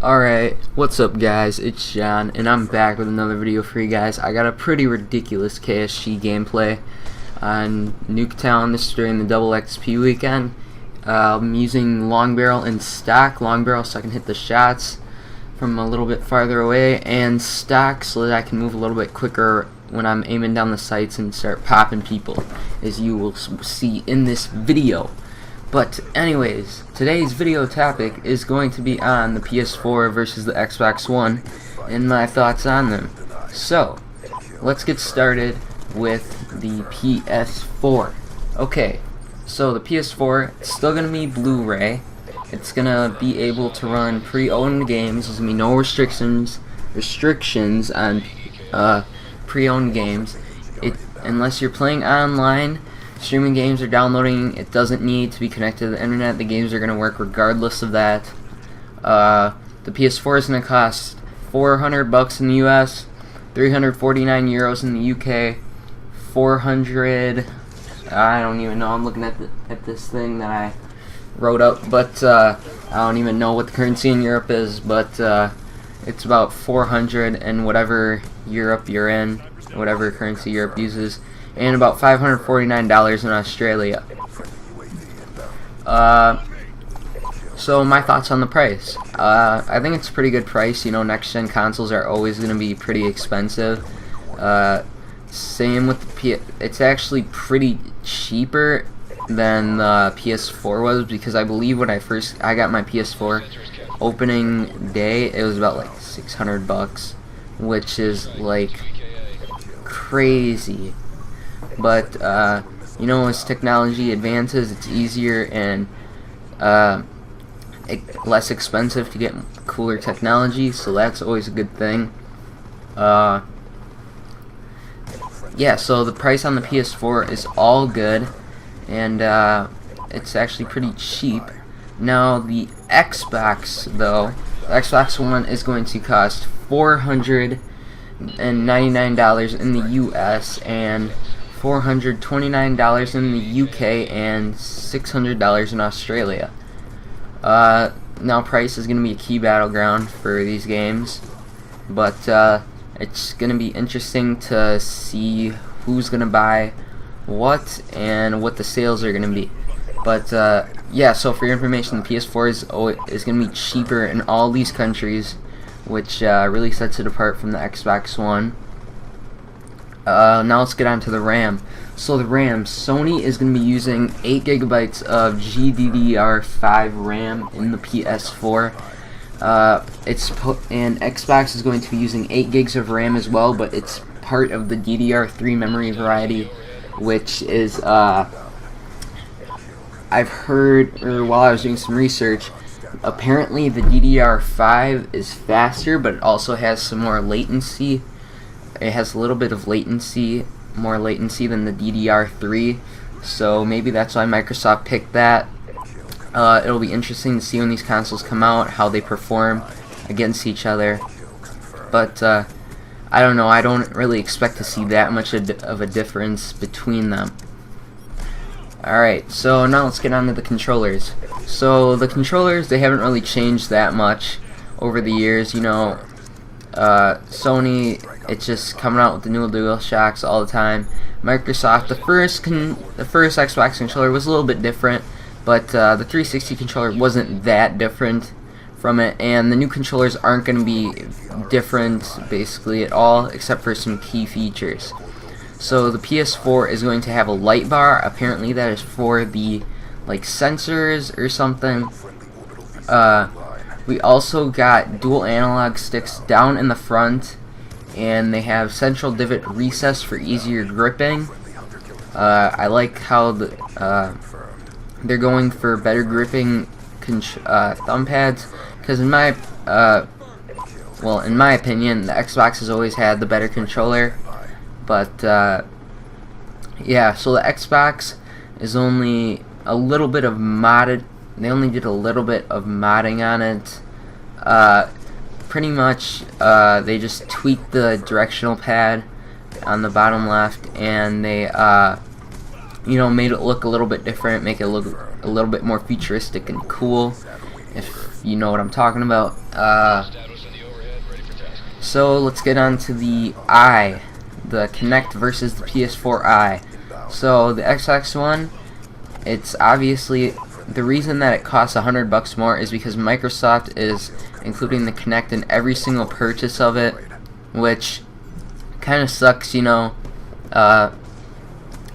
Alright, what's up guys, it's John, and I'm back with another video for you guys. I got a pretty ridiculous KSG gameplay on Nuketown. This is during the double XP weekend. I'm using long barrel and stock. Long barrel so I can hit the shots from a little bit farther away, and stock so that I can move a little bit quicker when I'm aiming down the sights and start popping people, as you will see in this video. But anyways, today's video topic is going to be on the PS4 versus the Xbox One and my thoughts on them. So, let's get started with the PS4. Okay, so the PS4, it's still going to be Blu-ray. It's going to be able to run pre-owned games. There's going to be no restrictions on pre-owned games. Unless you're playing online, streaming games or downloading, it doesn't need to be connected to the internet. The games are going to work regardless of that. The PS4 is going to cost $400 in the US, 349 euros in the UK, 400. I don't even know. I'm looking at this thing that I wrote up, but I don't even know what the currency in Europe is. But it's about 400 in whatever Europe you're in, whatever currency Europe uses. And about $549 in Australia. So my thoughts on the price. I think it's a pretty good price. You know, next gen consoles are always going to be pretty expensive. Same with the it's actually pretty cheaper than the PS4 was, because I believe when I got my PS4 opening day, it was about like $600, which is like crazy. But you know, as technology advances, it's easier and less expensive to get cooler technology, so that's always a good thing. Yeah, so the price on the PS4 is all good, and it's actually pretty cheap. Now the Xbox, though, the Xbox One is going to cost $499 in the US and $429 in the UK and $600 in Australia. Now price is going to be a key battleground for these games, but it's going to be interesting to see who's going to buy what and what the sales are going to be. But yeah, so for your information, the PS4 is going to be cheaper in all these countries, which really sets it apart from the Xbox One. Now let's get on to the RAM. So the RAM, Sony is going to be using 8 gigabytes of GDDR5 RAM in the PS4. And Xbox is going to be using 8 gigs of RAM as well, but it's part of the DDR3 memory variety, which is I've heard, or while I was doing some research, apparently the DDR5 is faster, but it also has some more latency. It has a little bit of latency, more latency than the DDR3, so maybe that's why Microsoft picked that. It'll be interesting to see when these consoles come out, how they perform against each other. But I don't know, I don't really expect to see that much of a difference between them. Alright, so now let's get on to the controllers. So the controllers, they haven't really changed that much over the years. You know, Sony, it's just coming out with the new DualShocks all the time. Microsoft, the first Xbox controller was a little bit different, but the 360 controller wasn't that different from it, and the new controllers aren't going to be different basically at all, except for some key features. So the PS4 is going to have a light bar. Apparently that is for the like sensors or something. We also got dual analog sticks down in the front, and they have central divot recess for easier gripping. I like how they're going for better gripping thumb pads, because in my opinion, the Xbox has always had the better controller. But yeah, so the Xbox is only a little bit of modded. They only did a little bit of modding on it. Pretty much, they just tweaked the directional pad on the bottom left, and they, you know, made it look a little bit different, make it look a little bit more futuristic and cool. If You know what I'm talking about. So let's get on to the Kinect versus the PS4 So the Xbox One, it's obviously, the reason that it costs $100 more is because Microsoft is including the Kinect in every single purchase of it, which kind of sucks, you know, that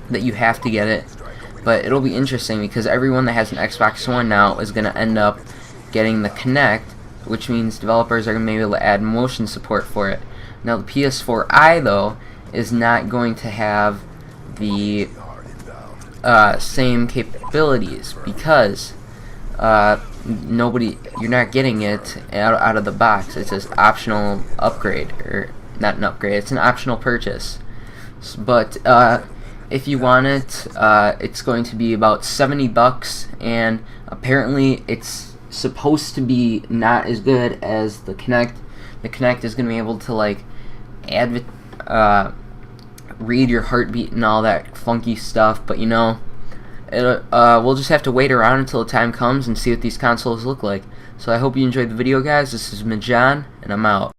you have to get it. But it'll be interesting because everyone that has an Xbox One now is going to end up getting the Kinect, which means developers are going to be able to add motion support for it. Now the PS4 though is not going to have the same capabilities because you're not getting it out of the box. It's an optional upgrade, or not an upgrade, it's an optional purchase. But if you want it, it's going to be about $70, and apparently it's supposed to be not as good as the Kinect. The Kinect is going to be able to like read your heartbeat and all that funky stuff, but you know, we'll just have to wait around until the time comes and see what these consoles look like. So I hope you enjoyed the video, guys. This is Majan, and I'm out.